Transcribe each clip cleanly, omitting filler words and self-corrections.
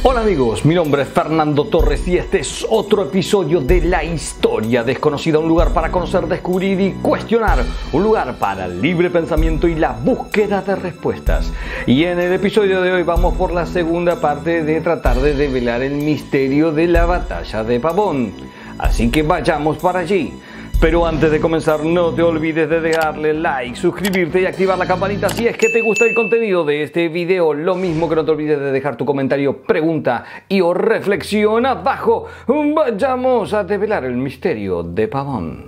Hola amigos, mi nombre es Fernando Torres y este es otro episodio de La Historia Desconocida, un lugar para conocer, descubrir y cuestionar, un lugar para el libre pensamiento y la búsqueda de respuestas. Y en el episodio de hoy vamos por la segunda parte de tratar de develar el misterio de la batalla de Pavón. Así que vayamos para allí. Pero antes de comenzar, no te olvides de darle like, suscribirte y activar la campanita si es que te gusta el contenido de este video. Lo mismo que no te olvides de dejar tu comentario, pregunta y o reflexión abajo. Vayamos a develar el misterio de Pavón.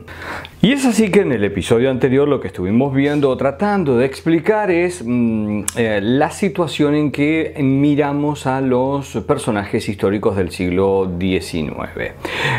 Y es así que en el episodio anterior lo que estuvimos viendo o tratando de explicar es la situación en que miramos a los personajes históricos del siglo XIX.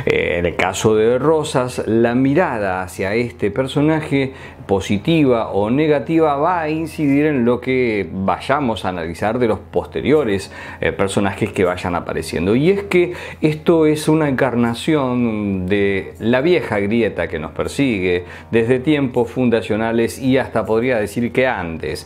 En el caso de Rosas, la mirada hacia este personaje, positiva o negativa, va a incidir en lo que vayamos a analizar de los posteriores personajes que vayan apareciendo. Y es que esto es una encarnación de la vieja grieta que nos persigue desde tiempos fundacionales y hasta podría decir que antes.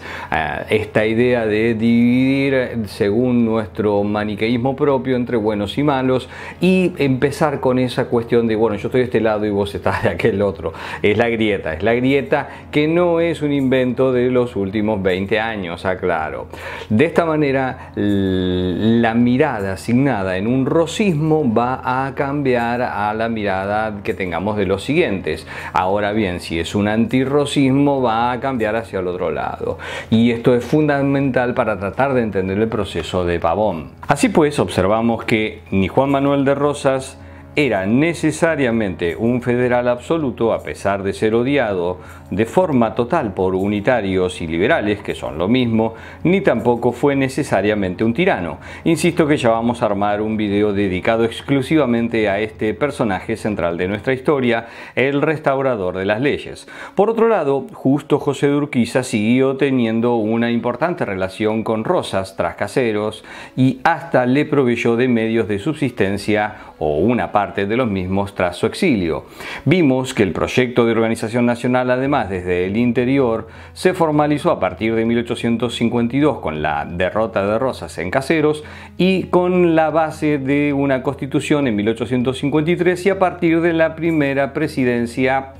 Esta idea de dividir según nuestro maniqueísmo propio entre buenos y malos y empezar con esa cuestión de, bueno, yo estoy de este lado y vos estás de aquel otro. Es la grieta que no es un invento de los últimos 20 años, aclaro. De esta manera, la mirada asignada en un rosismo va a cambiar a la mirada que tengamos de los siguientes. Ahora bien, si es un antirrosismo, va a cambiar hacia el otro lado. Y esto es fundamental para tratar de entender el proceso de Pavón. Así pues, observamos que ni Juan Manuel de Rosas era necesariamente un federal absoluto, a pesar de ser odiado de forma total por unitarios y liberales, que son lo mismo, ni tampoco fue necesariamente un tirano. Insisto que ya vamos a armar un video dedicado exclusivamente a este personaje central de nuestra historia, el restaurador de las leyes. Por otro lado, Justo José de Urquiza siguió teniendo una importante relación con Rosas tras Caseros y hasta le proveyó de medios de subsistencia o una parte de los mismos tras su exilio. Vimos que el proyecto de organización nacional, además desde el interior, se formalizó a partir de 1852 con la derrota de Rosas en Caseros y con la base de una constitución en 1853 y a partir de la primera presidencia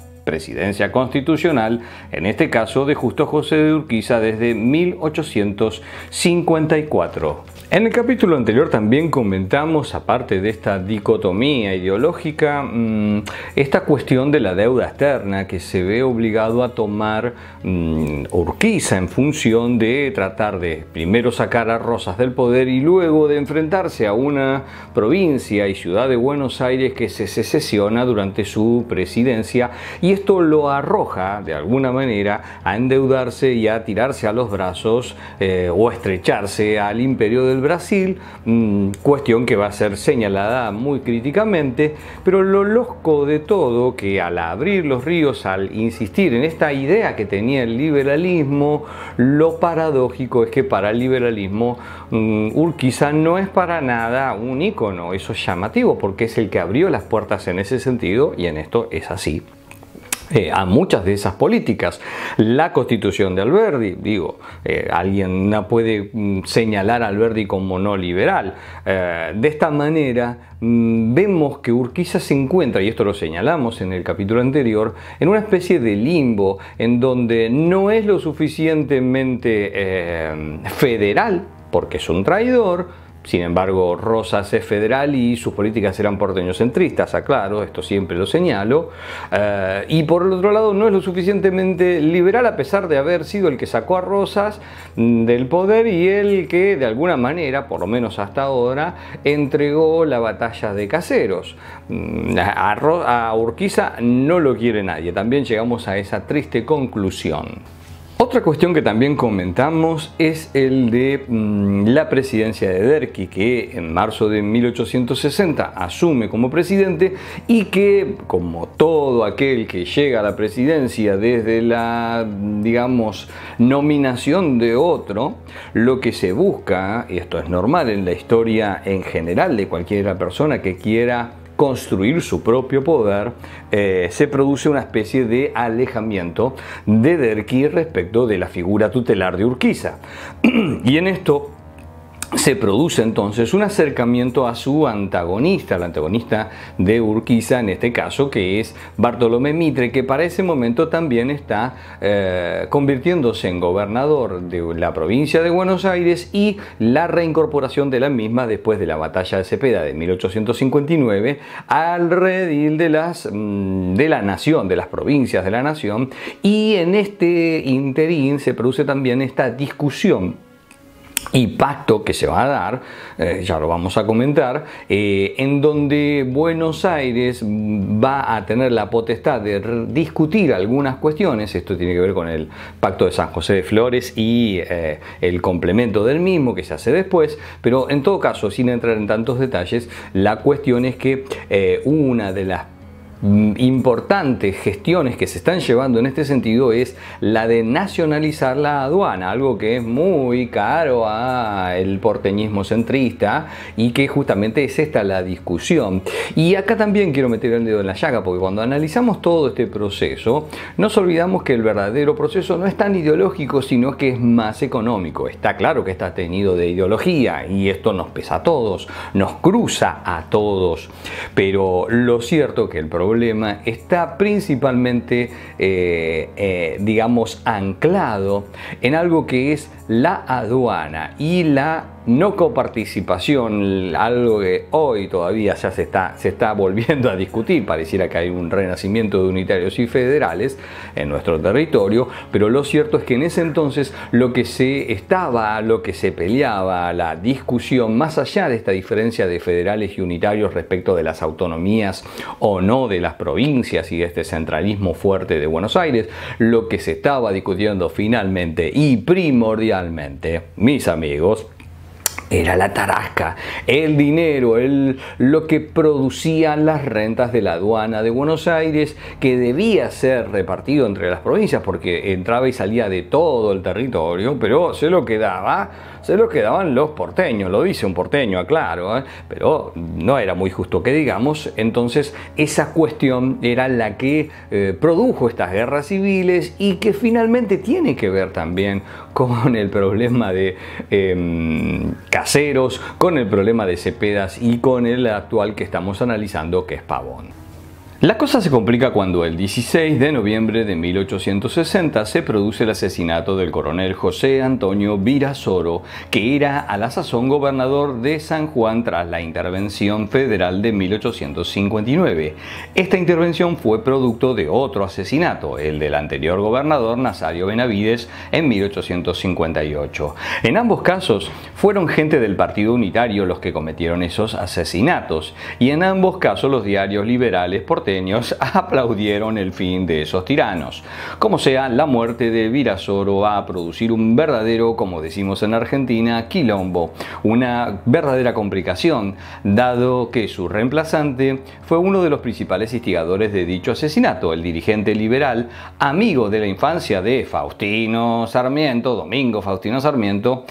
constitucional, en este caso de Justo José de Urquiza desde 1854. En el capítulo anterior también comentamos, aparte de esta dicotomía ideológica, esta cuestión de la deuda externa que se ve obligado a tomar Urquiza en función de tratar de primero sacar a Rosas del poder y luego de enfrentarse a una provincia y ciudad de Buenos Aires que se secesiona durante su presidencia, y esto lo arroja de alguna manera a endeudarse y a tirarse a los brazos o estrecharse al imperio del Brasil, cuestión que va a ser señalada muy críticamente, pero lo loco de todo que al abrir los ríos, al insistir en esta idea que tenía el liberalismo, lo paradójico es que para el liberalismo Urquiza no es para nada un ícono. Eso es llamativo porque es el que abrió las puertas en ese sentido, y en esto es así. A muchas de esas políticas. La Constitución de Alberdi, alguien no puede señalar a Alberdi como no liberal. De esta manera vemos que Urquiza se encuentra, y esto lo señalamos en el capítulo anterior, en una especie de limbo en donde no es lo suficientemente federal, porque es un traidor. Sin embargo, Rosas es federal y sus políticas eran porteñocentristas, aclaro, esto siempre lo señalo. Y por el otro lado, no es lo suficientemente liberal, a pesar de haber sido el que sacó a Rosas del poder y el que, de alguna manera, por lo menos hasta ahora, entregó la batalla de Caseros. A Urquiza no lo quiere nadie. También llegamos a esa triste conclusión. Otra cuestión que también comentamos es el de la presidencia de Derqui, que en marzo de 1860 asume como presidente y que, como todo aquel que llega a la presidencia desde la, nominación de otro, lo que se busca, y esto es normal en la historia en general de cualquier persona que quiera construir su propio poder, se produce una especie de alejamiento de Derqui respecto de la figura tutelar de Urquiza. Y en esto se produce entonces un acercamiento a su antagonista, el antagonista de Urquiza en este caso, que es Bartolomé Mitre, que para ese momento también está convirtiéndose en gobernador de la provincia de Buenos Aires, y la reincorporación de la misma después de la batalla de Cepeda de 1859 al redil de la nación, de las provincias de la nación. Y en este interín se produce también esta discusión y pacto que se va a dar, ya lo vamos a comentar, en donde Buenos Aires va a tener la potestad de discutir algunas cuestiones. Esto tiene que ver con el pacto de San José de Flores y el complemento del mismo que se hace después, pero en todo caso, sin entrar en tantos detalles, la cuestión es que una de las importantes gestiones que se están llevando en este sentido es la de nacionalizar la aduana, algo que es muy caro al porteñismo centrista y que justamente es esta la discusión. Y acá también quiero meter el dedo en la llaga, porque cuando analizamos todo este proceso nos olvidamos que el verdadero proceso no es tan ideológico, sino que es más económico. Está claro que está teñido de ideología y esto nos pesa a todos, nos cruza a todos, pero lo cierto es que el problema está principalmente, digamos, anclado en algo que es la aduana y la no coparticipación, algo que hoy todavía ya se está volviendo a discutir. Pareciera que hay un renacimiento de unitarios y federales en nuestro territorio, pero lo cierto es que en ese entonces lo que se peleaba, la discusión, más allá de esta diferencia de federales y unitarios respecto de las autonomías o no de las provincias y de este centralismo fuerte de Buenos Aires, lo que se estaba discutiendo finalmente y primordialmente, mis amigos, era la tarasca, el dinero, lo que producían las rentas de la aduana de Buenos Aires, que debía ser repartido entre las provincias porque entraba y salía de todo el territorio, pero se lo quedaban los porteños. Lo dice un porteño, aclaro, pero no era muy justo que digamos. Entonces esa cuestión era la que produjo estas guerras civiles y que finalmente tiene que ver también con el problema de Caseros, con el problema de Cepedas y con el actual que estamos analizando, que es Pavón. La cosa se complica cuando el 16 de noviembre de 1860 se produce el asesinato del coronel José Antonio Virasoro, que era a la sazón gobernador de San Juan tras la intervención federal de 1859. Esta intervención fue producto de otro asesinato, el del anterior gobernador Nazario Benavides en 1858. En ambos casos fueron gente del Partido Unitario los que cometieron esos asesinatos, y en ambos casos los diarios liberales porteños aplaudieron el fin de esos tiranos. Como sea, la muerte de Virasoro va a producir un verdadero, como decimos en Argentina, quilombo, una verdadera complicación, dado que su reemplazante fue uno de los principales instigadores de dicho asesinato, el dirigente liberal, amigo de la infancia de Faustino Sarmiento, Domingo Faustino Sarmiento,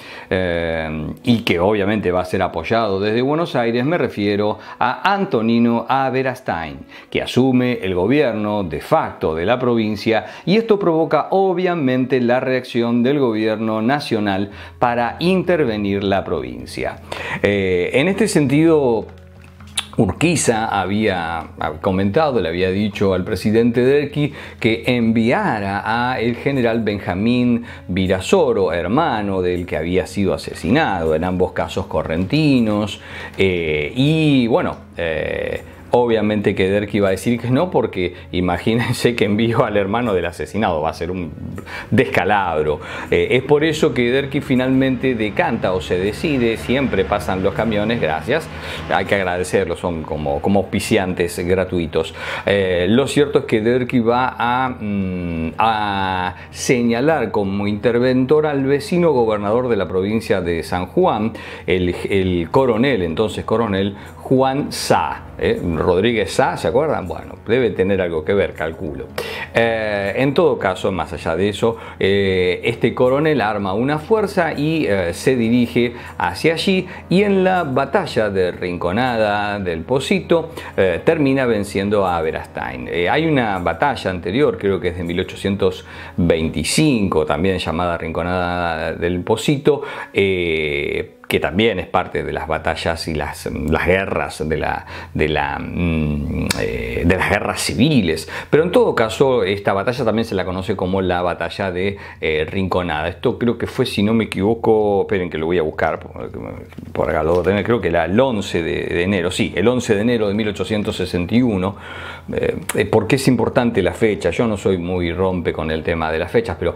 y que obviamente va a ser apoyado desde Buenos Aires. Me refiero a Antonino Aberastain, que asume el gobierno de facto de la provincia, y esto provoca obviamente la reacción del gobierno nacional para intervenir la provincia. En este sentido, Urquiza había comentado, le había dicho al presidente Derqui que enviara a el general Benjamín Virasoro, hermano del que había sido asesinado, en ambos casos correntinos, y bueno, obviamente que Derqui va a decir que no, porque imagínense que envió al hermano del asesinado, va a ser un descalabro. Es por eso que Derqui finalmente decanta o se decide, siempre pasan los camiones, gracias, hay que agradecerlo, son como auspiciantes gratuitos. Lo cierto es que Derqui va a señalar como interventor al vecino gobernador de la provincia de San Juan, el coronel, entonces coronel Juan Sá. Rodríguez Sá, ¿se acuerdan? Bueno, debe tener algo que ver, calculo. En todo caso, más allá de eso, este coronel arma una fuerza y se dirige hacia allí, y en la batalla de Rinconada del Pocito termina venciendo a Aberastain. Hay una batalla anterior, creo que es de 1825, también llamada Rinconada del Pocito, que también es parte de las batallas y las guerras de las guerras civiles. Pero en todo caso, esta batalla también se la conoce como la batalla de Rinconada. Esto creo que fue, si no me equivoco, esperen que lo voy a buscar, por acá lo voy a tener, creo que era el 11 de enero, sí, el 11 de enero de 1861. ¿Por qué es importante la fecha? Yo no soy muy rompe con el tema de las fechas, pero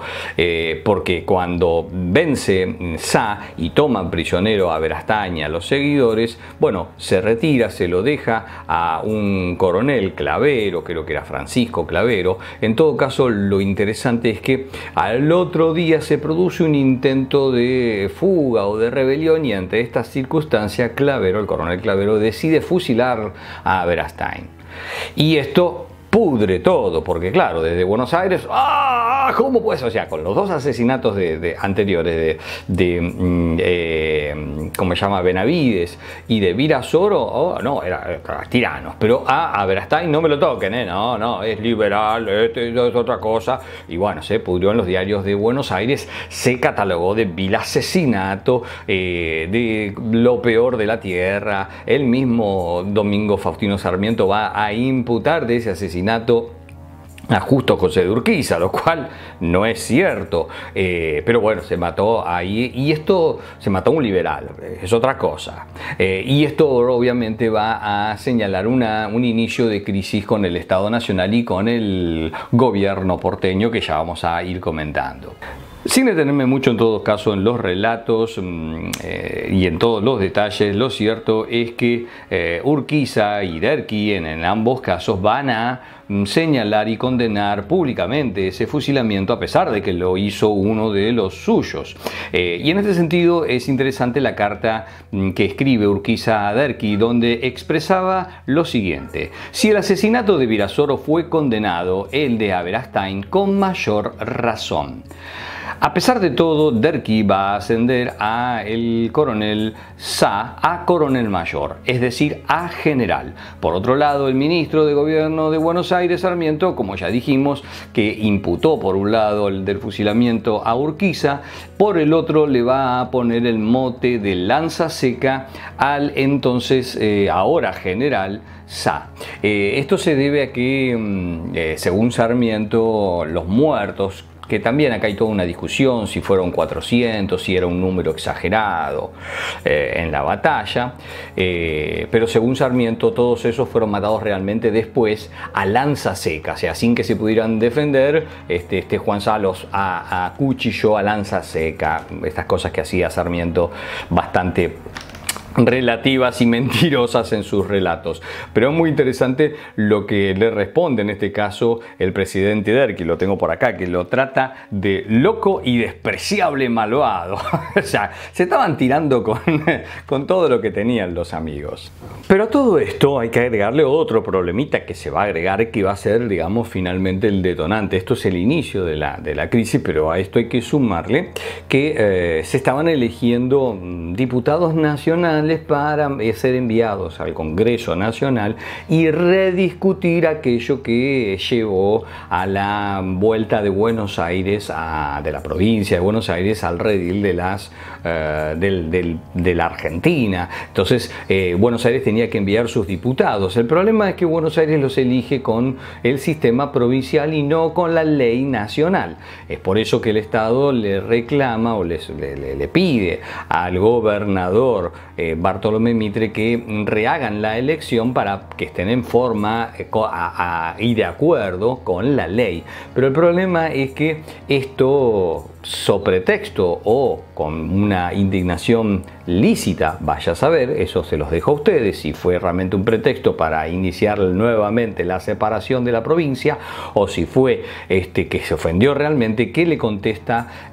porque cuando vence Sá y toman prisionero a Berastain y a los seguidores, bueno, se retira, se lo deja a un coronel Clavero, creo que era Francisco Clavero. En todo caso, lo interesante es que al otro día se produce un intento de fuga o de rebelión, y ante esta circunstancia Clavero, el coronel Clavero, decide fusilar a Berastain. Y esto pudre todo, porque claro, desde Buenos Aires, ¡ah! ¿Cómo puede ser? O sea, con los dos asesinatos anteriores ¿cómo se llama? Benavides y de Virasoro, oh, no, eran tiranos, pero a Berastain no me lo toquen, no, es liberal, es otra cosa. Y bueno, se pudrió en los diarios de Buenos Aires, se catalogó de vil asesinato, de lo peor de la tierra. El mismo Domingo Faustino Sarmiento va a imputar de ese asesinato a Justo José de Urquiza, lo cual no es cierto, pero bueno, se mató ahí, y esto se mató un liberal, es otra cosa, y esto obviamente va a señalar un inicio de crisis con el Estado Nacional y con el gobierno porteño, que ya vamos a ir comentando. Sin detenerme mucho en todo caso en los relatos y en todos los detalles, lo cierto es que Urquiza y Derqui en ambos casos van a señalar y condenar públicamente ese fusilamiento, a pesar de que lo hizo uno de los suyos. Y en este sentido es interesante la carta que escribe Urquiza a Derqui, donde expresaba lo siguiente: si el asesinato de Virasoro fue condenado, el de Berastain con mayor razón. A pesar de todo, Derqui va a ascender a el coronel Sá a coronel mayor, es decir, a general. Por otro lado, el ministro de Gobierno de Buenos Aires, Sarmiento, como ya dijimos, que imputó por un lado el del fusilamiento a Urquiza, por el otro le va a poner el mote de lanza seca al entonces ahora general Sá. Esto se debe a que, según Sarmiento, los muertos, que también acá hay toda una discusión si fueron 400, si era un número exagerado en la batalla, pero según Sarmiento todos esos fueron matados realmente después a lanza seca, o sea, sin que se pudieran defender. Juan Salos a cuchillo, a lanza seca, estas cosas que hacía Sarmiento bastante relativas y mentirosas en sus relatos. Pero es muy interesante lo que le responde en este caso el presidente Derqui, lo tengo por acá, que lo trata de loco y despreciable malvado. O sea, se estaban tirando con todo lo que tenían los amigos. Pero a todo esto hay que agregarle otro problemita que se va a agregar, que va a ser, digamos, finalmente el detonante. Esto es el inicio de la crisis, pero a esto hay que sumarle que se estaban eligiendo diputados nacionales para ser enviados al Congreso Nacional y rediscutir aquello que llevó a la vuelta de Buenos Aires, de la provincia de Buenos Aires al redil de la Argentina. Entonces Buenos Aires tenía que enviar sus diputados. El problema es que Buenos Aires los elige con el sistema provincial y no con la ley nacional. Es por eso que el Estado le reclama o le pide al gobernador Bartolomé Mitre que rehagan la elección para que estén en forma y de acuerdo con la ley. Pero el problema es que esto, sobre pretexto o con una indignación lícita, vaya a saber, eso se los dejo a ustedes, si fue realmente un pretexto para iniciar nuevamente la separación de la provincia, o si fue que se ofendió realmente, que le contesta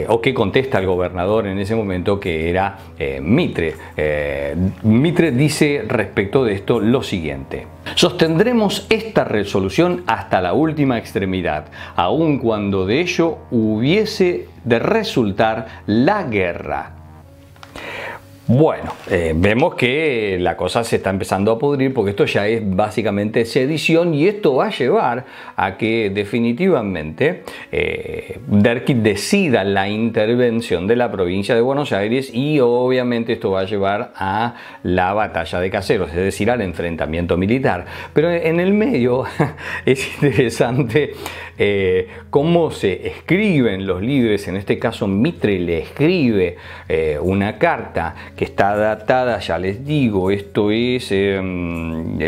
o que contesta al gobernador en ese momento, que era Mitre. Mitre dice respecto de esto lo siguiente: sostendremos esta resolución hasta la última extremidad, aun cuando de ello hubiese de resultar la guerra. Bueno, vemos que la cosa se está empezando a pudrir porque esto ya es básicamente sedición y esto va a llevar a que definitivamente Derqui decida la intervención de la provincia de Buenos Aires y obviamente esto va a llevar a la batalla de Caseros, es decir, al enfrentamiento militar. Pero en el medio es interesante cómo se escriben los líderes. En este caso Mitre le escribe una carta que está datada, ya les digo, esto es el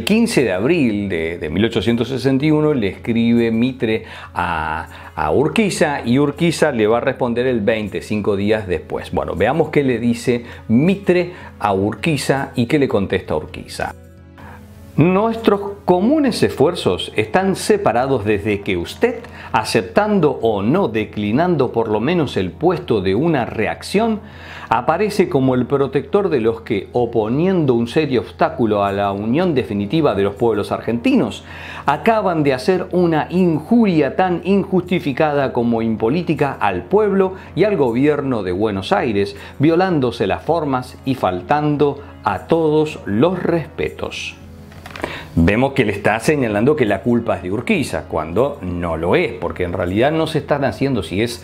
15 de abril de 1861, le escribe Mitre a Urquiza y Urquiza le va a responder el 5 días después. Bueno, veamos qué le dice Mitre a Urquiza y qué le contesta Urquiza. Nuestros comunes esfuerzos están separados desde que usted, aceptando o no declinando por lo menos el puesto de una reacción, aparece como el protector de los que, oponiendo un serio obstáculo a la unión definitiva de los pueblos argentinos, acaban de hacer una injuria tan injustificada como impolítica al pueblo y al gobierno de Buenos Aires, violándose las formas y faltando a todos los respetos. Vemos que le está señalando que la culpa es de Urquiza, cuando no lo es, porque en realidad no se están haciendo, si es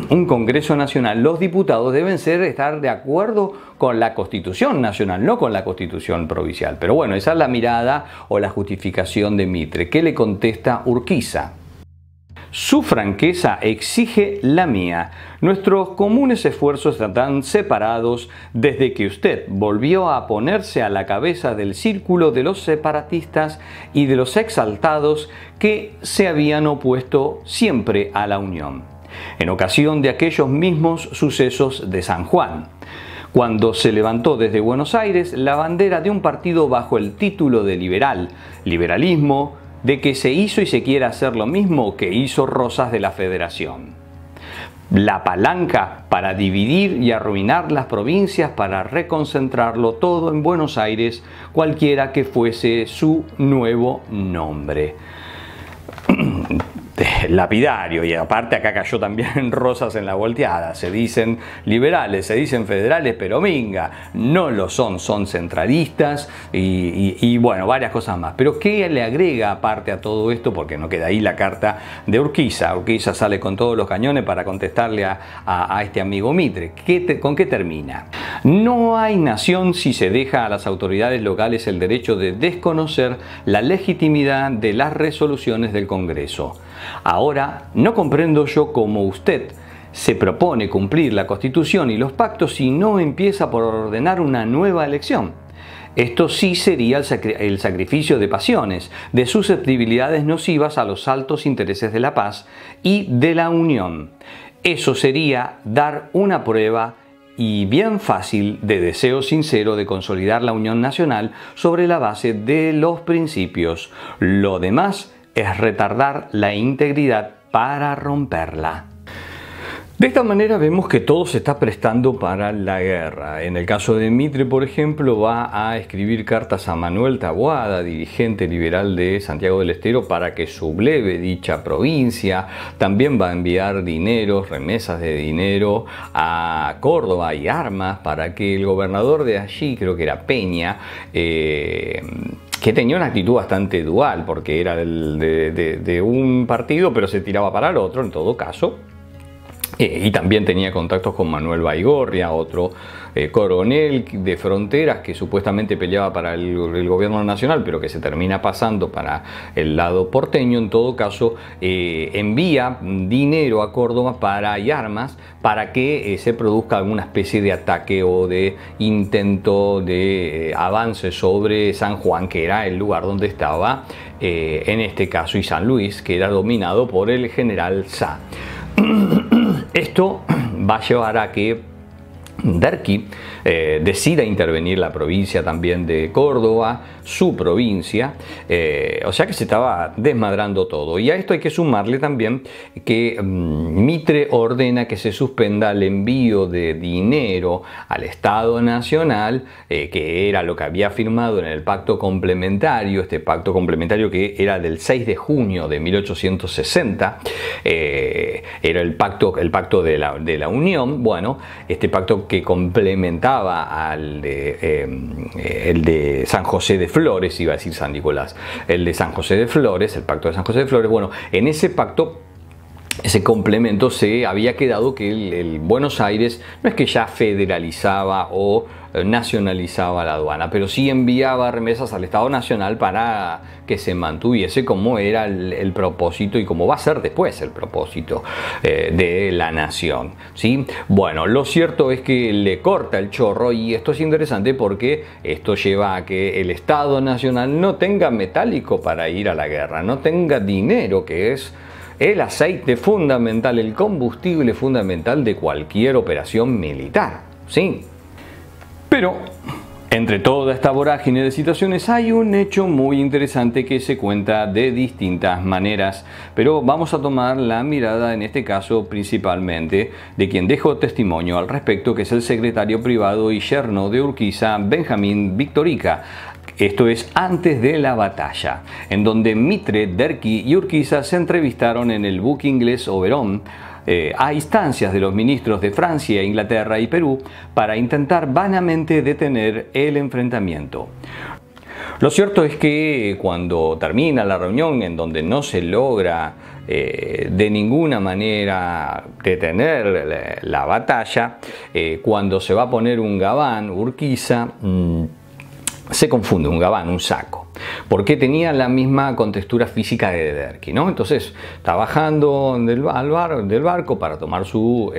un Congreso Nacional, los diputados deben estar de acuerdo con la Constitución Nacional, no con la Constitución Provincial. Pero bueno, esa es la mirada o la justificación de Mitre. ¿Qué le contesta Urquiza? Su franqueza exige la mía. Nuestros comunes esfuerzos están separados desde que usted volvió a ponerse a la cabeza del círculo de los separatistas y de los exaltados que se habían opuesto siempre a la unión, en ocasión de aquellos mismos sucesos de San Juan, cuando se levantó desde Buenos Aires la bandera de un partido bajo el título de liberalismo, de que se hizo y se quiere hacer lo mismo que hizo Rosas de la Federación. La palanca para dividir y arruinar las provincias, para reconcentrarlo todo en Buenos Aires, cualquiera que fuese su nuevo nombre. Lapidario, y aparte acá cayó también Rosas en la volteada. Se dicen liberales, se dicen federales, pero minga, no lo son, son centralistas y bueno, varias cosas más. Pero ¿qué le agrega aparte a todo esto? Porque no queda ahí la carta de Urquiza. Urquiza sale con todos los cañones para contestarle a este amigo Mitre. ¿Con qué termina? No hay nación si se deja a las autoridades locales el derecho de desconocer la legitimidad de las resoluciones del Congreso. Ahora, no comprendo yo cómo usted se propone cumplir la Constitución y los pactos si no empieza por ordenar una nueva elección. Esto sí sería el sacrificio de pasiones, de susceptibilidades nocivas a los altos intereses de la paz y de la unión. Eso sería dar una prueba y bien fácil de deseo sincero de consolidar la unión nacional sobre la base de los principios. Lo demás es retardar la integridad para romperla. De esta manera vemos que todo se está prestando para la guerra. En el caso de Mitre, por ejemplo, va a escribir cartas a Manuel Taboada, dirigente liberal de Santiago del Estero, para que subleve dicha provincia. También va a enviar dinero, remesas de dinero a Córdoba y armas para que el gobernador de allí, creo que era Peña, que tenía una actitud bastante dual, porque era de un partido, pero se tiraba para el otro en todo caso. Y también tenía contactos con Manuel Baigorria, otro coronel de fronteras que supuestamente peleaba para el gobierno nacional, pero que se termina pasando para el lado porteño. En todo caso, envía dinero a Córdoba y armas para que se produzca alguna especie de ataque o de intento de avance sobre San Juan, que era el lugar donde estaba, en este caso, y San Luis, que era dominado por el general Sá. Esto va a llevar a que Derqui decida intervenir la provincia también de Córdoba, su provincia, o sea que se estaba desmadrando todo. Y a esto hay que sumarle también que Mitre ordena que se suspenda el envío de dinero al Estado Nacional, que era lo que había firmado en el pacto complementario, este pacto complementario que era del 6 de junio de 1860, era el pacto de la Unión. Bueno, este pacto que complementaba al el de San José de Flores, iba a decir San Nicolás, el de San José de Flores, el pacto de San José de Flores. Bueno, en ese pacto, ese complemento, se había quedado que el Buenos Aires no es que ya federalizaba o nacionalizaba la aduana, pero sí enviaba remesas al Estado Nacional para que se mantuviese como era el propósito y como va a ser después el propósito de la nación, ¿sí? Bueno, lo cierto es que le corta el chorro, y esto es interesante porque esto lleva a que el Estado Nacional no tenga metálico para ir a la guerra, no tenga dinero, que es el aceite fundamental, el combustible fundamental de cualquier operación militar, ¿sí? Pero entre toda esta vorágine de situaciones hay un hecho muy interesante que se cuenta de distintas maneras, pero vamos a tomar la mirada en este caso principalmente de quien dejó testimonio al respecto, que es el secretario privado y yerno de Urquiza, Benjamín Victorica. Esto es antes de la batalla, en donde Mitre, Derqui y Urquiza se entrevistaron en el buque inglés Oberon, a instancias de los ministros de Francia, Inglaterra y Perú, para intentar vanamente detener el enfrentamiento. Lo cierto es que cuando termina la reunión, en donde no se logra de ninguna manera detener la batalla, cuando se va a poner un gabán, Urquiza se confunde, un gabán, un saco, porque tenía la misma contextura física de Derqui, ¿no? Entonces está bajando del barco para tomar su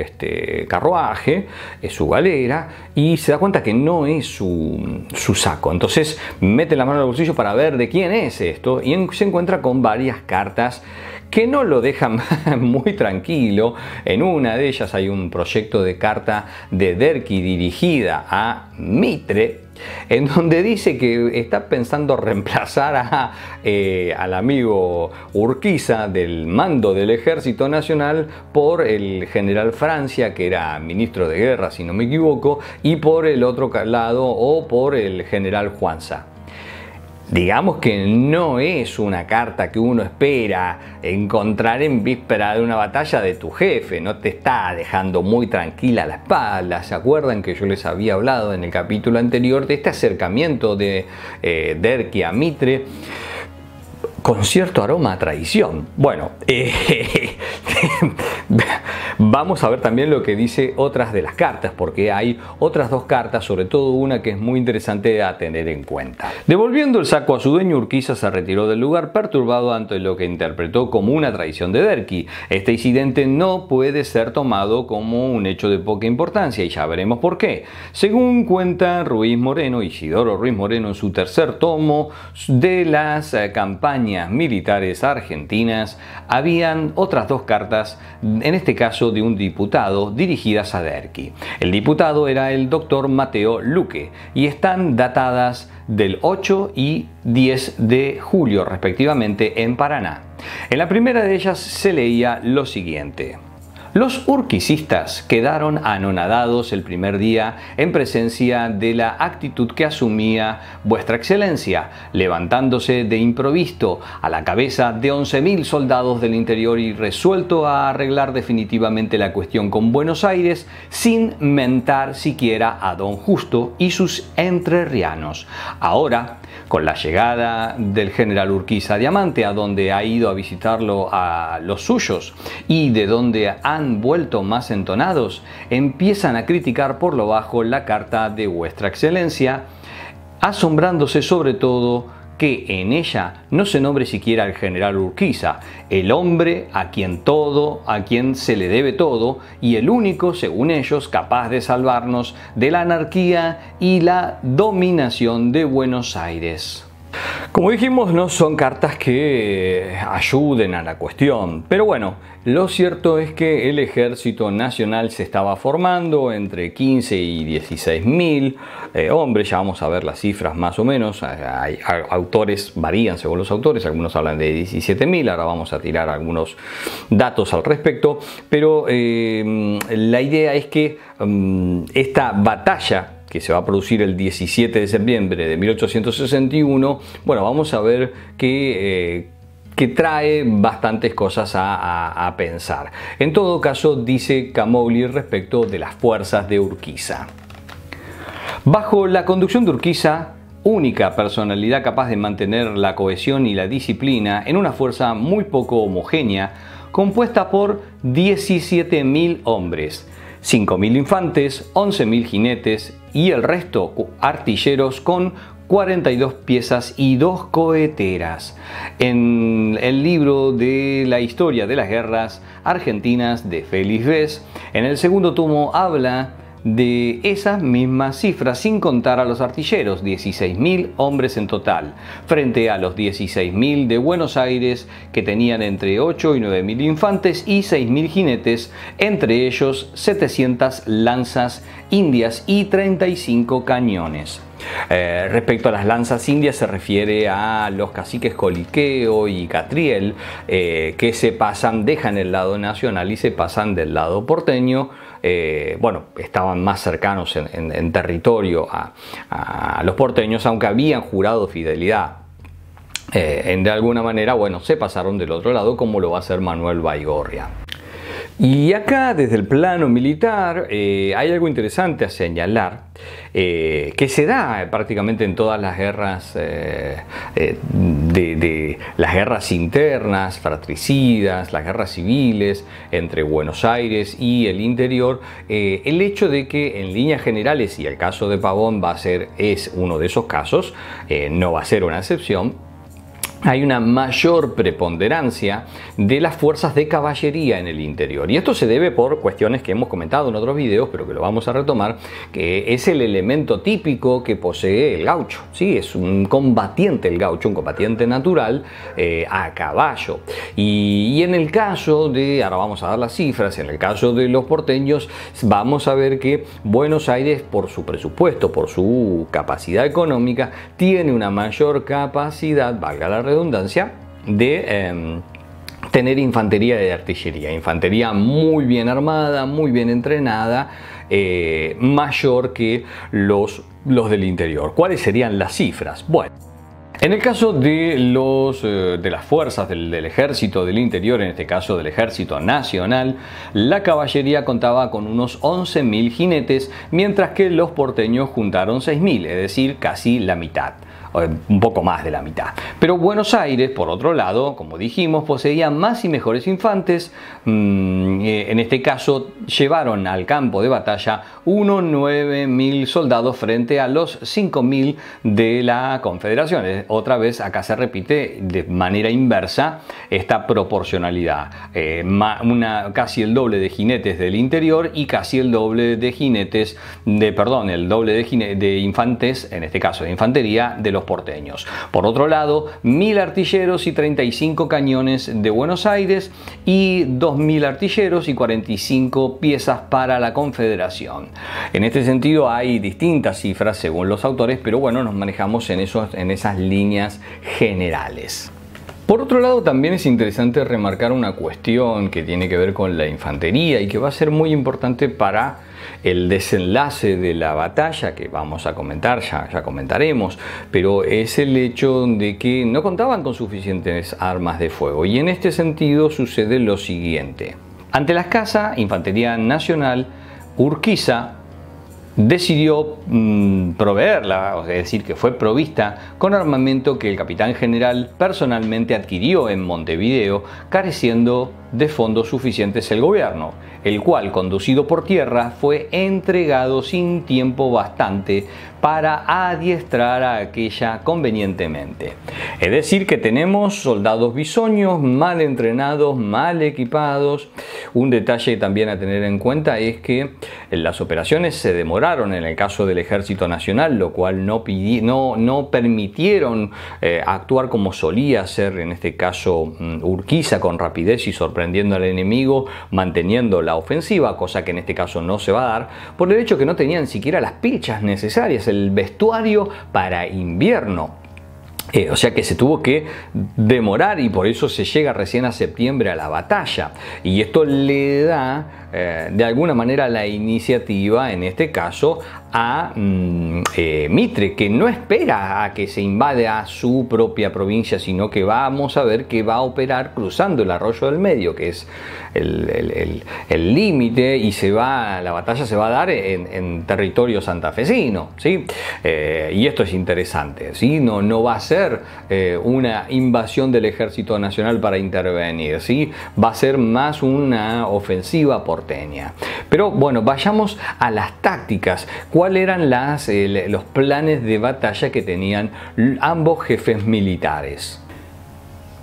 carruaje, su galera, y se da cuenta que no es su saco. Entonces mete la mano en el bolsillo para ver de quién es esto, y se encuentra con varias cartas que no lo dejan muy tranquilo. En una de ellas hay un proyecto de carta de Derqui dirigida a Mitre, en donde dice que está pensando reemplazar al amigo Urquiza del mando del Ejército Nacional por el general Francia, que era ministro de guerra, si no me equivoco, y por el otro lado, o por el general Juanza. Digamos que no es una carta que uno espera encontrar en víspera de una batalla de tu jefe, no te está dejando muy tranquila la espalda. ¿Se acuerdan que yo les había hablado en el capítulo anterior de este acercamiento de Derqui a Mitre con cierto aroma a traición? Bueno, vamos a ver también lo que dice otras de las cartas, porque hay otras dos cartas, sobre todo una que es muy interesante a tener en cuenta. Devolviendo el saco a su dueño, Urquiza se retiró del lugar perturbado ante lo que interpretó como una traición de Derqui. Este incidente no puede ser tomado como un hecho de poca importancia, y ya veremos por qué. Según cuenta Ruiz Moreno, Isidoro Ruiz Moreno, en su tercer tomo de las campañas militares argentinas, habían otras dos cartas, en este caso de un diputado, dirigidas a Derqui. El diputado era el doctor Mateo Luque, y están datadas del 8 y 10 de julio respectivamente en Paraná. En la primera de ellas se leía lo siguiente: los urquicistas quedaron anonadados el primer día en presencia de la actitud que asumía Vuestra Excelencia, levantándose de improviso a la cabeza de 11.000 soldados del interior y resuelto a arreglar definitivamente la cuestión con Buenos Aires, sin mentar siquiera a don Justo y sus entrerrianos. Ahora, con la llegada del general Urquiza Diamante, a donde ha ido a visitarlo a los suyos y de donde han vuelto más entonados, empiezan a criticar por lo bajo la carta de Vuestra Excelencia, asombrándose sobre todo que en ella no se nombre siquiera al general Urquiza, el hombre a quien se le debe todo, y el único, según ellos, capaz de salvarnos de la anarquía y la dominación de Buenos Aires. Como dijimos, no son cartas que ayuden a la cuestión, pero bueno, lo cierto es que el Ejército Nacional se estaba formando entre 15 y 16 mil hombres. Ya vamos a ver las cifras más o menos. Hay autores, varían según los autores, algunos hablan de 17 mil, ahora vamos a tirar algunos datos al respecto, pero la idea es que esta batalla que se va a producir el 17 de septiembre de 1861, bueno, vamos a ver que trae bastantes cosas a pensar. En todo caso, dice Camogli respecto de las fuerzas de Urquiza. Bajo la conducción de Urquiza, única personalidad capaz de mantener la cohesión y la disciplina en una fuerza muy poco homogénea, compuesta por 17.000 hombres, 5.000 infantes, 11.000 jinetes y el resto artilleros con 42 piezas y 2 coheteras. En el libro de la historia de las guerras argentinas de Félix Bes, en el segundo tomo habla de esas mismas cifras sin contar a los artilleros, 16.000 hombres en total, frente a los 16.000 de Buenos Aires, que tenían entre 8 y 9.000 infantes y 6.000 jinetes, entre ellos 700 lanzas indias y 35 cañones. Respecto a las lanzas indias, se refiere a los caciques Coliqueo y Catriel, que se pasan, dejan el lado nacional y se pasan del lado porteño. Bueno, estaban más cercanos en territorio a los porteños, aunque habían jurado fidelidad. De alguna manera, bueno, se pasaron del otro lado, como lo va a hacer Manuel Baigorria. Y acá, desde el plano militar, hay algo interesante a señalar, que se da prácticamente en todas las guerras, las guerras internas, fratricidas, las guerras civiles entre Buenos Aires y el interior, el hecho de que en líneas generales, y el caso de Pavón es uno de esos casos, no va a ser una excepción, hay una mayor preponderancia de las fuerzas de caballería en el interior. Y esto se debe por cuestiones que hemos comentado en otros videos, pero que lo vamos a retomar, que es el elemento típico que posee el gaucho. ¿Sí? Es un combatiente el gaucho, un combatiente natural a caballo. Y en el caso de, ahora vamos a dar las cifras, en el caso de los porteños, vamos a ver que Buenos Aires, por su presupuesto, por su capacidad económica, tiene una mayor capacidad, valga la redundancia, de tener infantería y artillería. Infantería muy bien armada, muy bien entrenada, mayor que los del interior. ¿Cuáles serían las cifras? Bueno, en el caso de las fuerzas del ejército del interior, en este caso del ejército nacional, la caballería contaba con unos 11.000 jinetes, mientras que los porteños juntaron 6.000, es decir, casi la mitad. Un poco más de la mitad. Pero Buenos Aires, por otro lado, como dijimos, poseía más y mejores infantes. En este caso, llevaron al campo de batalla unos 9.000 soldados frente a los 5.000 de la Confederación. Otra vez, acá se repite de manera inversa esta proporcionalidad. Casi el doble de jinetes del interior y casi el doble de jinetes el doble de infantes, en este caso de infantería, de los porteños. Por otro lado, 1.000 artilleros y 35 cañones de Buenos Aires y 2.000 artilleros y 45 piezas para la Confederación. En este sentido hay distintas cifras según los autores, pero bueno, nos manejamos en esas líneas generales. Por otro lado, también es interesante remarcar una cuestión que tiene que ver con la infantería y que va a ser muy importante para el desenlace de la batalla, que vamos a comentar, ya comentaremos, pero es el hecho de que no contaban con suficientes armas de fuego. Y en este sentido sucede lo siguiente. Ante la escasa infantería nacional, Urquiza decidió proveerla, es decir, que fue provista con armamento que el capitán general personalmente adquirió en Montevideo, careciendo de fondos suficientes el gobierno, el cual, conducido por tierra, fue entregado sin tiempo bastante para adiestrar a aquella convenientemente. Es decir, que tenemos soldados bisoños, mal entrenados, mal equipados. Un detalle también a tener en cuenta es que las operaciones se demoraron en el caso del Ejército Nacional, lo cual no permitieron actuar como solía hacer en este caso Urquiza, con rapidez y sorprendiendo al enemigo, manteniendo la ofensiva, cosa que en este caso no se va a dar, por el hecho que no tenían siquiera las pilchas necesarias, el vestuario para invierno. O sea que se tuvo que demorar y por eso se llega recién a septiembre a la batalla. Y esto le da de alguna manera la iniciativa, en este caso, a Mitre, que no espera a que se invada su propia provincia, sino que vamos a ver que va a operar cruzando el arroyo del medio, que es el límite, y la batalla se va a dar en territorio santafesino, ¿sí? Y esto es interesante, ¿sí? No va a ser una invasión del Ejército Nacional para intervenir, ¿sí? Va a ser más una ofensiva porteña. Pero bueno, vayamos a las tácticas. ¿Cuáles eran los planes de batalla que tenían ambos jefes militares?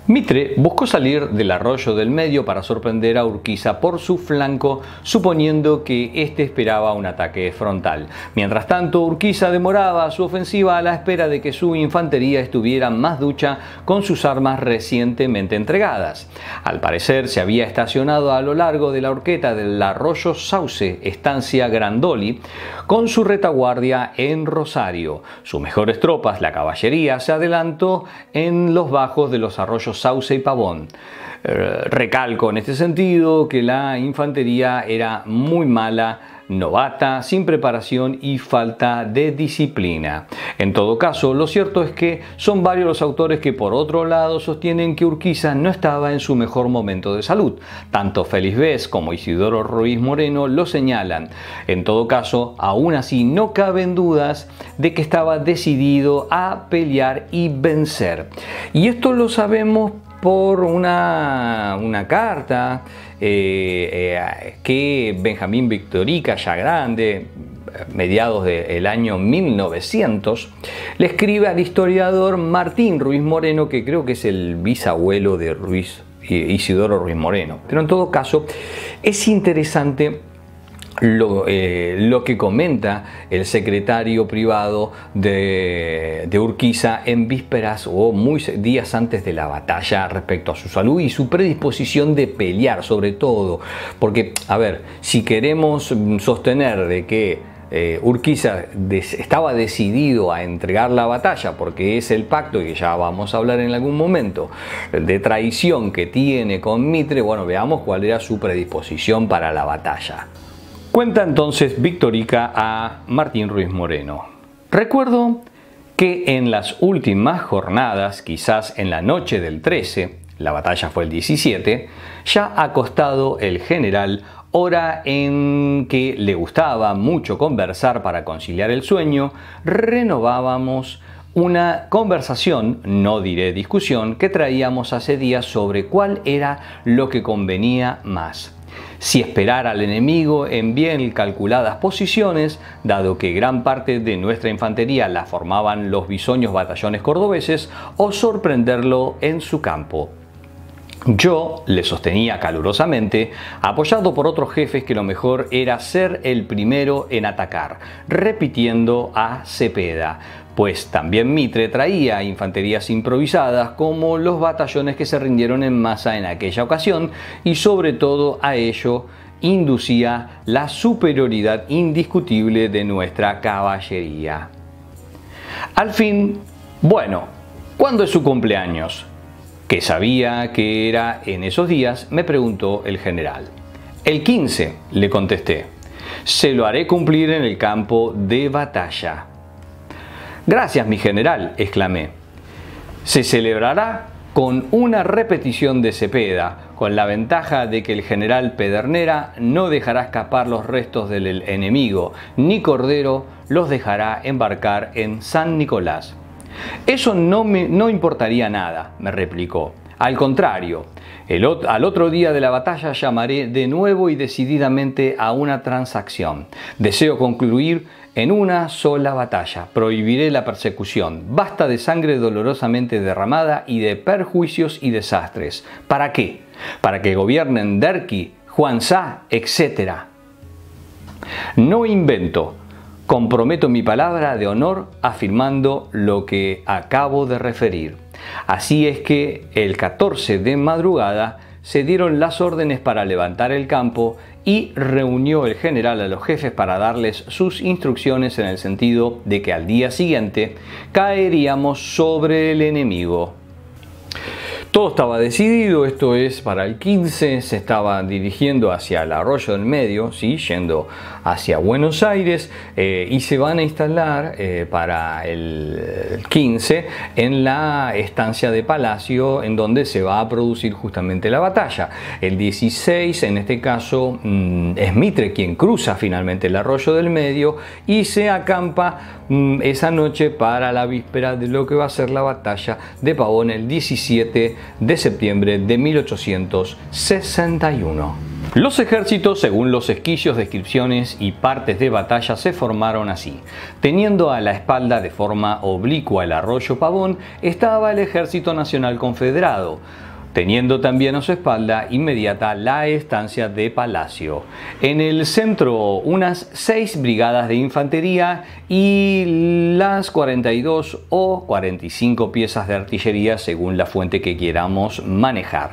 Mitre buscó salir del arroyo del medio para sorprender a Urquiza por su flanco, suponiendo que éste esperaba un ataque frontal. Mientras tanto, Urquiza demoraba su ofensiva a la espera de que su infantería estuviera más ducha con sus armas recientemente entregadas. Al parecer, se había estacionado a lo largo de la horqueta del arroyo Sauce, estancia Grandoli, con su retaguardia en Rosario. Sus mejores tropas, la caballería, se adelantó en los bajos de los arroyos Sauce y Pavón. Recalco en este sentido que la infantería era muy mala, novata, sin preparación y falta de disciplina. En todo caso, lo cierto es que son varios los autores que por otro lado sostienen que Urquiza no estaba en su mejor momento de salud. Tanto Félix Bes como Isidoro Ruiz Moreno lo señalan. En todo caso, aún así no caben dudas de que estaba decidido a pelear y vencer. Y esto lo sabemos por una carta que Benjamín Victorica, ya grande, mediados del año 1900, le escribe al historiador Martín Ruiz Moreno, que creo que es el bisabuelo de Isidoro Ruiz Moreno. Pero en todo caso, es interesante lo que comenta el secretario privado de Urquiza en vísperas o días antes de la batalla respecto a su salud y su predisposición de pelear, sobre todo. Porque, a ver, si queremos sostener de que Urquiza estaba decidido a entregar la batalla, porque es el pacto, y que ya vamos a hablar en algún momento, de traición que tiene con Mitre, bueno, veamos cuál era su predisposición para la batalla. Cuenta entonces Victorica a Martín Ruiz Moreno: recuerdo que en las últimas jornadas, quizás en la noche del 13, la batalla fue el 17, ya acostado el general, hora en que le gustaba mucho conversar para conciliar el sueño, renovábamos una conversación, no diré discusión, que traíamos hace días sobre cuál era lo que convenía más. Si esperar al enemigo en bien calculadas posiciones, dado que gran parte de nuestra infantería la formaban los bisoños batallones cordobeses, o sorprenderlo en su campo. Yo le sostenía calurosamente, apoyado por otros jefes, que lo mejor era ser el primero en atacar, repitiendo a Cepeda, pues también Mitre traía infanterías improvisadas como los batallones que se rindieron en masa en aquella ocasión, y sobre todo a ello inducía la superioridad indiscutible de nuestra caballería. Al fin, bueno, ¿cuándo es su cumpleaños?, que sabía que era en esos días, me preguntó el general. El 15, le contesté. Se lo haré cumplir en el campo de batalla. Gracias, mi general, exclamé. Se celebrará con una repetición de Cepeda, con la ventaja de que el general Pedernera no dejará escapar los restos del enemigo, ni Cordero los dejará embarcar en San Nicolás. Eso no importaría nada, me replicó. Al contrario, al otro día de la batalla llamaré de nuevo y decididamente a una transacción. Deseo concluir en una sola batalla. Prohibiré la persecución. Basta de sangre dolorosamente derramada y de perjuicios y desastres. ¿Para qué? Para que gobiernen Derqui, Juan-Sá, etc. No invento. Comprometo mi palabra de honor afirmando lo que acabo de referir. Así es que el 14 de madrugada se dieron las órdenes para levantar el campo y reunió el general a los jefes para darles sus instrucciones en el sentido de que al día siguiente caeríamos sobre el enemigo. Todo estaba decidido, esto es, para el 15 se estaba dirigiendo hacia el Arroyo del Medio, ¿sí? Yendo hacia Buenos Aires, y se van a instalar para el 15 en la estancia de Palacio, en donde se va a producir justamente la batalla. El 16, en este caso, es Mitre quien cruza finalmente el Arroyo del Medio y se acampa esa noche para la víspera de lo que va a ser la batalla de Pavón el 17 de septiembre de 1861. Los ejércitos, según los esquillos, descripciones y partes de batalla, se formaron así. Teniendo a la espalda de forma oblicua el arroyo Pavón, estaba el Ejército Nacional Confederado, teniendo también a su espalda inmediata la estancia de Palacio. En el centro, unas 6 brigadas de infantería y las 42 o 45 piezas de artillería, según la fuente que queramos manejar.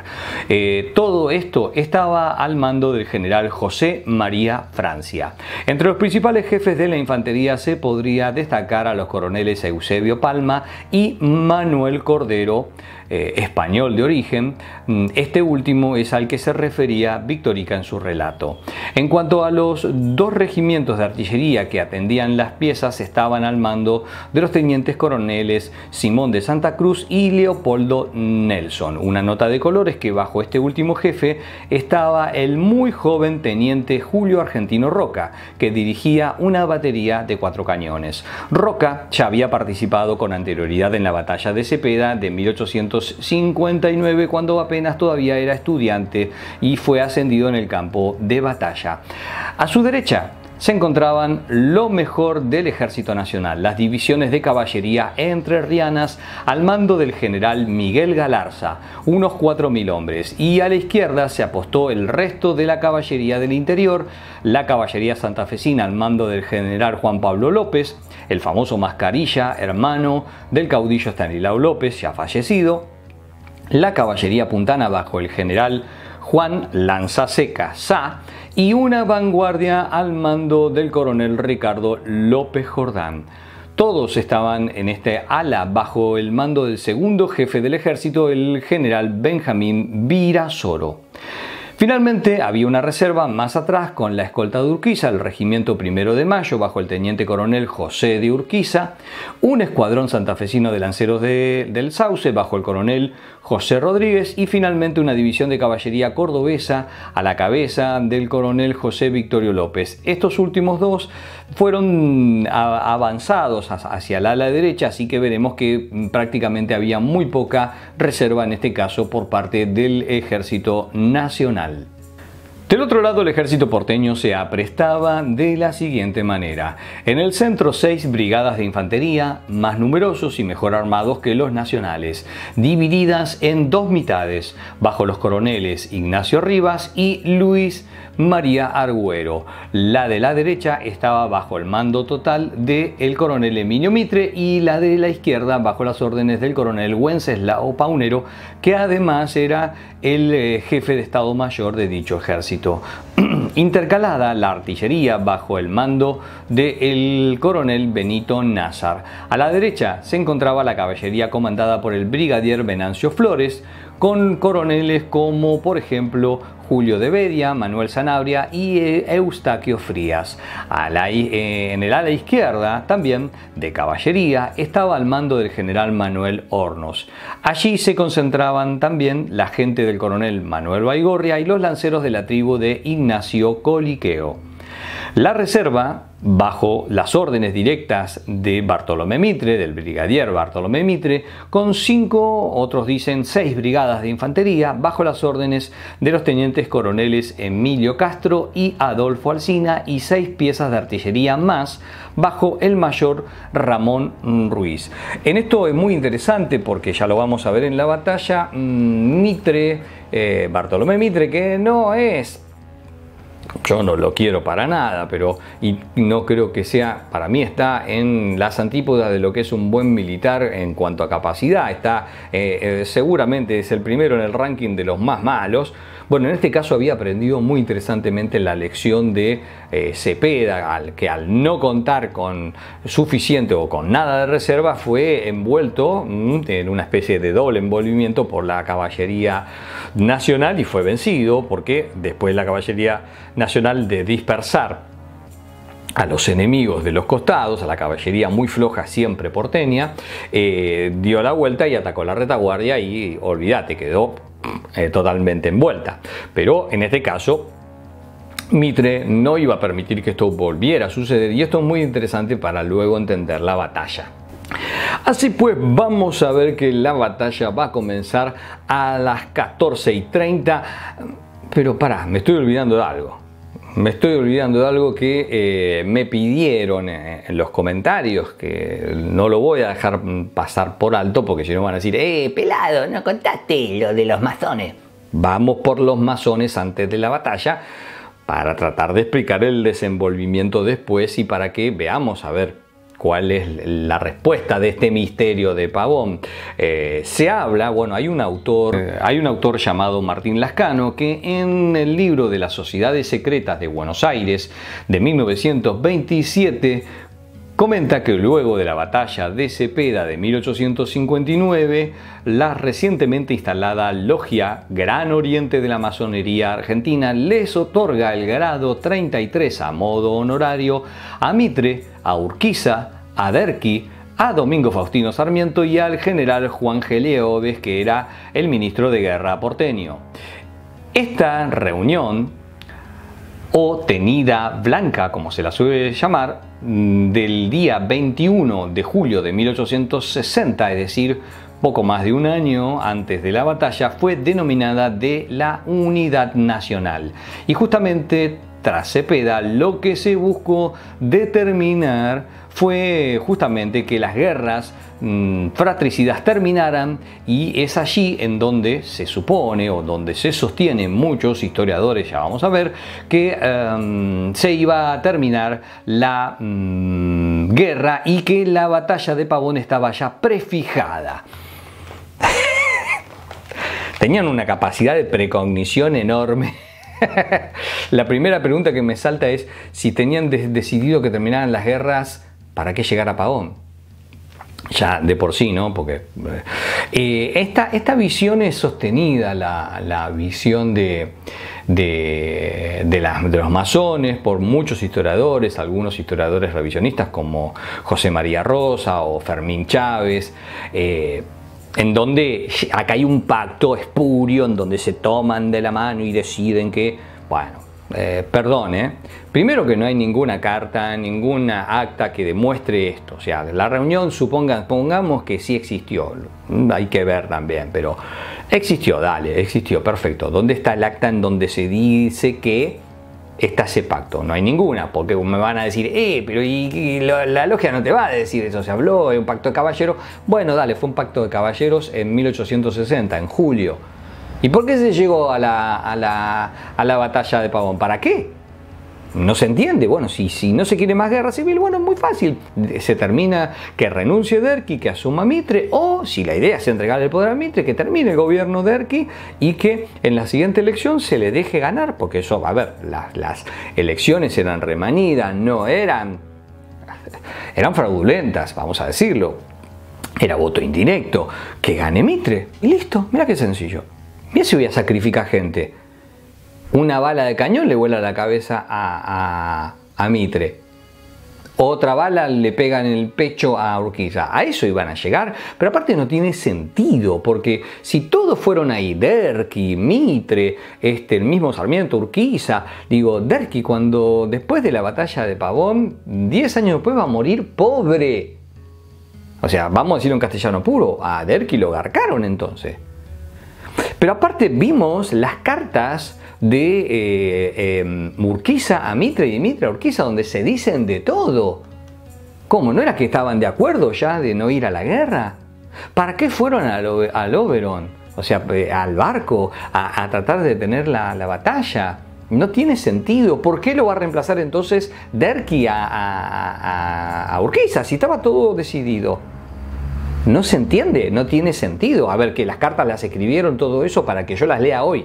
Todo esto estaba al mando del general José María Francia. Entre los principales jefes de la infantería se podría destacar a los coroneles Eusebio Palma y Manuel Cordero, español de origen. Este último es al que se refería Victorica en su relato. En cuanto a los 2 regimientos de artillería que atendían las piezas, estaban al mando de los tenientes coroneles Simón de Santa Cruz y Leopoldo Nelson. Una nota de color es que bajo este último jefe estaba el muy joven teniente Julio Argentino Roca, que dirigía una batería de 4 cañones. Roca ya había participado con anterioridad en la batalla de Cepeda de 1859, cuando apenas todavía era estudiante y fue ascendido en el campo de batalla. A su derecha se encontraban lo mejor del Ejército Nacional, las divisiones de caballería entrerrianas al mando del general Miguel Galarza, unos 4.000 hombres, y a la izquierda se apostó el resto de la caballería del interior, la caballería santafesina al mando del general Juan Pablo López, el famoso Mascarilla, hermano del caudillo Estanislao López, ya fallecido, la caballería puntana bajo el general Juan Lanzaseca Sá y una vanguardia al mando del coronel Ricardo López Jordán. Todos estaban en este ala bajo el mando del segundo jefe del ejército, el general Benjamín Virasoro. Finalmente había una reserva más atrás con la escolta de Urquiza, el regimiento 1 de Mayo bajo el teniente coronel José de Urquiza, un escuadrón santafesino de lanceros del Sauce bajo el coronel José Rodríguez y finalmente una división de caballería cordobesa a la cabeza del coronel José Victorio López. Estos últimos dos fueron avanzados hacia el ala derecha, así que veremos que prácticamente había muy poca reserva en este caso por parte del Ejército Nacional. Del otro lado, el ejército porteño se aprestaba de la siguiente manera. En el centro, 6 brigadas de infantería, más numerosos y mejor armados que los nacionales, divididas en 2 mitades, bajo los coroneles Ignacio Rivas y Luis María Argüero. La de la derecha estaba bajo el mando total del coronel Emilio Mitre y la de la izquierda bajo las órdenes del coronel Wenceslao Paunero, que además era el jefe de Estado Mayor de dicho ejército. Intercalada la artillería bajo el mando del coronel Benito Nazar. A la derecha se encontraba la caballería comandada por el brigadier Venancio Flores, con coroneles como por ejemplo Julio de Bedia, Manuel Sanabria y Eustaquio Frías. En el ala izquierda, también de caballería, estaba al mando del general Manuel Hornos. Allí se concentraban también la gente del coronel Manuel Baigorria y los lanceros de la tribu de Ignacio Coliqueo. La reserva, bajo las órdenes directas de Bartolomé Mitre, del brigadier Bartolomé Mitre, con 5, otros dicen 6 brigadas de infantería, bajo las órdenes de los tenientes coroneles Emilio Castro y Adolfo Alsina, y 6 piezas de artillería más, bajo el mayor Ramón Ruiz. En esto es muy interesante porque ya lo vamos a ver en la batalla, Mitre, Bartolomé Mitre, que no es... Yo no lo quiero para nada, pero y no creo que sea, para mí está en las antípodas de lo que es un buen militar en cuanto a capacidad. Está seguramente es el primero en el ranking de los más malos. Bueno, en este caso había aprendido muy interesantemente la lección de Cepeda, que al no contar con suficiente o con nada de reserva fue envuelto en una especie de doble envolvimiento por la caballería nacional y fue vencido, porque después la caballería nacional, de dispersar a los enemigos de los costados, a la caballería muy floja siempre porteña, dio la vuelta y atacó la retaguardia y olvídate, quedó totalmente envuelta. Pero en este caso Mitre no iba a permitir que esto volviera a suceder, y esto es muy interesante para luego entender la batalla. Así pues, vamos a ver que la batalla va a comenzar a las 14:30, pero pará, me estoy olvidando de algo. Me estoy olvidando de algo que me pidieron en los comentarios, que no lo voy a dejar pasar por alto, porque si no van a decir, pelado, no contaste lo de los masones. Vamos por los masones antes de la batalla, para tratar de explicar el desenvolvimiento después y para que veamos a ver cuál es la respuesta de este misterio de Pavón. Se habla, bueno, hay un autor llamado Martín Lascano, que en el libro de las Sociedades Secretas de Buenos Aires de 1927 comenta que luego de la batalla de Cepeda de 1859, la recientemente instalada Logia Gran Oriente de la Masonería Argentina les otorga el grado 33 a modo honorario a Mitre, a Urquiza, a Derqui, a Domingo Faustino Sarmiento y al general Juan Geleodes, que era el ministro de Guerra porteño. Esta reunión, o tenida blanca, como se la suele llamar, del día 21 de julio de 1860, es decir, poco más de un año antes de la batalla, fue denominada de la Unidad Nacional. Y justamente tras Cepeda, lo que se buscó determinar fue justamente que las guerras fratricidas terminaran, y es allí en donde se supone, o donde se sostienen muchos historiadores, ya vamos a ver, que se iba a terminar la guerra y que la batalla de Pavón estaba ya prefijada. Tenían una capacidad de precognición enorme. La primera pregunta que me salta es si tenían decidido que terminaran las guerras, ¿para qué llegar a Pavón? Ya de por sí, ¿no? Porque esta visión es sostenida, la visión de los masones, por muchos historiadores, algunos historiadores revisionistas como José María Rosa o Fermín Chávez, en donde acá hay un pacto espurio, en donde se toman de la mano y deciden que, bueno, primero que no hay ninguna carta, ninguna acta que demuestre esto. O sea, la reunión, pongamos que sí existió, hay que ver también, pero existió, dale, existió, perfecto. ¿Dónde está el acta en donde se dice que está ese pacto? No hay ninguna, porque me van a decir, pero la logia no te va a decir eso, se habló de un pacto de caballeros. Bueno, dale, fue un pacto de caballeros en 1860, en julio. ¿Y por qué se llegó a la batalla de Pavón? ¿Para qué? No se entiende. Bueno, si no se quiere más guerra civil, bueno, es muy fácil. Se termina que renuncie Derqui, que asuma Mitre, o si la idea es entregarle el poder a Mitre, que termine el gobierno de Derqui y que en la siguiente elección se le deje ganar, porque eso, a ver, las elecciones eran remanidas, no eran fraudulentas, vamos a decirlo. Era voto indirecto, que gane Mitre y listo. Mira qué sencillo. Mira si voy a sacrificar gente. Una bala de cañón le vuela la cabeza a Mitre. Otra bala le pega en el pecho a Urquiza. A eso iban a llegar, pero aparte no tiene sentido, porque si todos fueron ahí, Derqui, Mitre, el mismo Sarmiento, Urquiza, digo, Derqui cuando después de la batalla de Pavón, 10 años después va a morir pobre. O sea, vamos a decirlo en castellano puro, a Derqui lo garcaron entonces. Pero aparte vimos las cartas de Urquiza a Mitre y de Mitre a Urquiza, donde se dicen de todo. ¿Cómo? ¿No era que estaban de acuerdo ya de no ir a la guerra? ¿Para qué fueron al Oberón? O sea, al barco, a tratar de detener la batalla. No tiene sentido. ¿Por qué lo va a reemplazar entonces Derqui a Urquiza si estaba todo decidido? No se entiende, no tiene sentido. A ver, que las cartas las escribieron, todo eso, para que yo las lea hoy.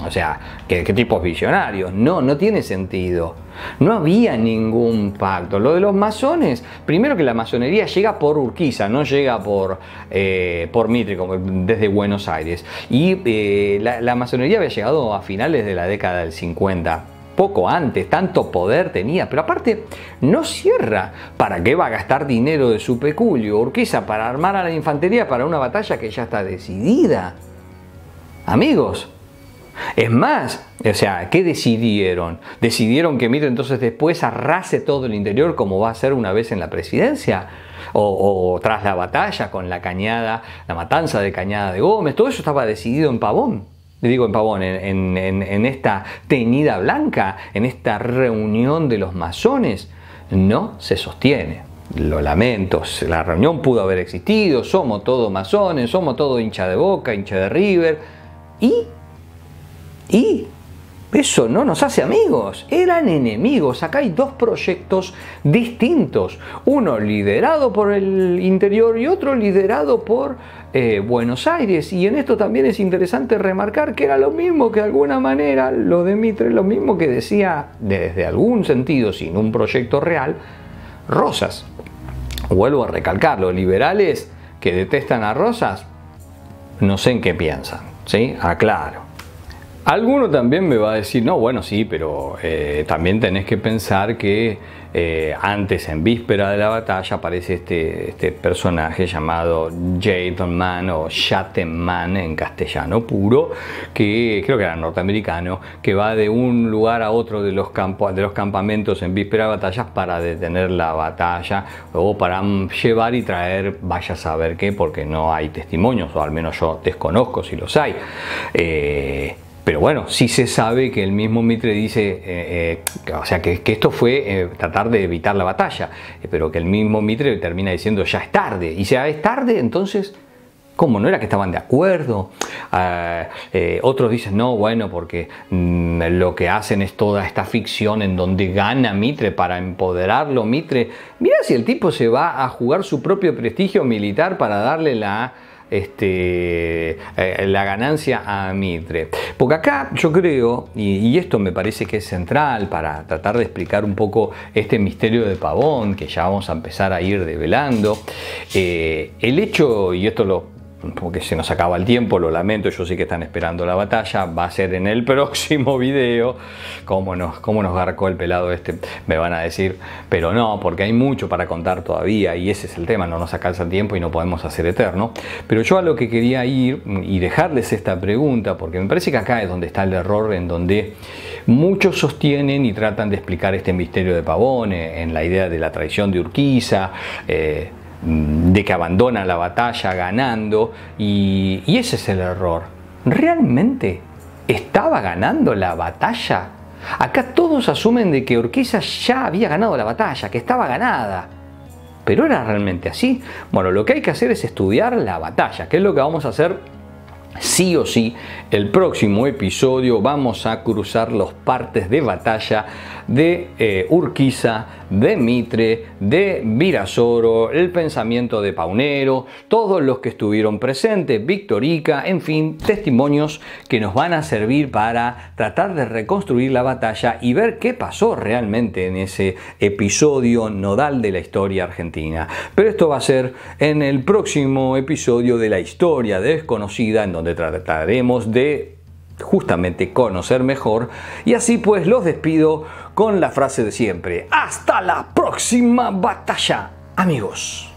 O sea, ¿qué tipos visionarios? No tiene sentido. No había ningún pacto. Lo de los masones, primero que la masonería llega por Urquiza, no llega por Mitre, como desde Buenos Aires. Y la masonería había llegado a finales de la década del 50. Poco antes, tanto poder tenía, pero aparte no cierra. ¿Para qué va a gastar dinero de su peculio Urquiza para armar a la infantería para una batalla que ya está decidida? Amigos, es más, o sea, ¿qué decidieron? ¿Decidieron que Mitre entonces después arrase todo el interior como va a hacer una vez en la presidencia? O tras la batalla con la cañada, la matanza de Cañada de Gómez, todo eso estaba decidido en Pavón. Digo en Pavón, en esta tenida blanca, en esta reunión de los masones. No se sostiene. Lo lamento, la reunión pudo haber existido, somos todos masones, somos todos hincha de Boca, hincha de River. Y eso no nos hace amigos, eran enemigos. Acá hay dos proyectos distintos, uno liderado por el interior y otro liderado por Buenos Aires. Y en esto también es interesante remarcar que era lo mismo que de alguna manera lo de Mitre, lo mismo que decía desde algún sentido, sin un proyecto real, Rosas. Vuelvo a recalcar, los liberales que detestan a Rosas, no sé en qué piensan, ¿sí? Aclaro. Alguno también me va a decir, no, bueno, sí, pero también tenés que pensar que antes, en víspera de la batalla, aparece este personaje llamado Gentleman o Gentleman en castellano puro, que creo que era norteamericano, que va de un lugar a otro de los campamentos en víspera de batallas para detener la batalla o para llevar y traer, vaya a saber qué, porque no hay testimonios, o al menos yo desconozco si los hay. Pero bueno, sí se sabe que el mismo Mitre dice, o sea, que esto fue tratar de evitar la batalla, pero que el mismo Mitre termina diciendo ya es tarde. Y si ya es tarde, entonces, ¿cómo? ¿No era que estaban de acuerdo? Otros dicen, no, bueno, porque lo que hacen es toda esta ficción en donde gana Mitre para empoderarlo. Mitre, mira si el tipo se va a jugar su propio prestigio militar para darle la ganancia a Mitre. Porque acá yo creo, y esto me parece que es central para tratar de explicar un poco este misterio de Pavón, que ya vamos a empezar a ir develando, el hecho, y esto porque se nos acaba el tiempo, lo lamento, yo sé que están esperando la batalla, va a ser en el próximo video. ¿Cómo nos garcó el pelado este? Me van a decir, pero no, porque hay mucho para contar todavía y ese es el tema, no nos alcanza el tiempo y no podemos hacer eterno. Pero yo a lo que quería ir y dejarles esta pregunta, porque me parece que acá es donde está el error, en donde muchos sostienen y tratan de explicar este misterio de Pavón, en la idea de la traición de Urquiza, de que abandona la batalla ganando, y ese es el error. ¿Realmente estaba ganando la batalla? Acá todos asumen de que Urquiza ya había ganado la batalla, que estaba ganada. ¿Pero era realmente así? Bueno, lo que hay que hacer es estudiar la batalla, que es lo que vamos a hacer sí o sí. El próximo episodio vamos a cruzar los partes de batalla de Urquiza, de Mitre, de Virasoro, el pensamiento de Paunero, todos los que estuvieron presentes, Victorica, en fin, testimonios que nos van a servir para tratar de reconstruir la batalla y ver qué pasó realmente en ese episodio nodal de la historia argentina. Pero esto va a ser en el próximo episodio de La Historia Desconocida, en donde trataremos de justamente conocer mejor, y así pues los despido con la frase de siempre: hasta la próxima batalla, amigos.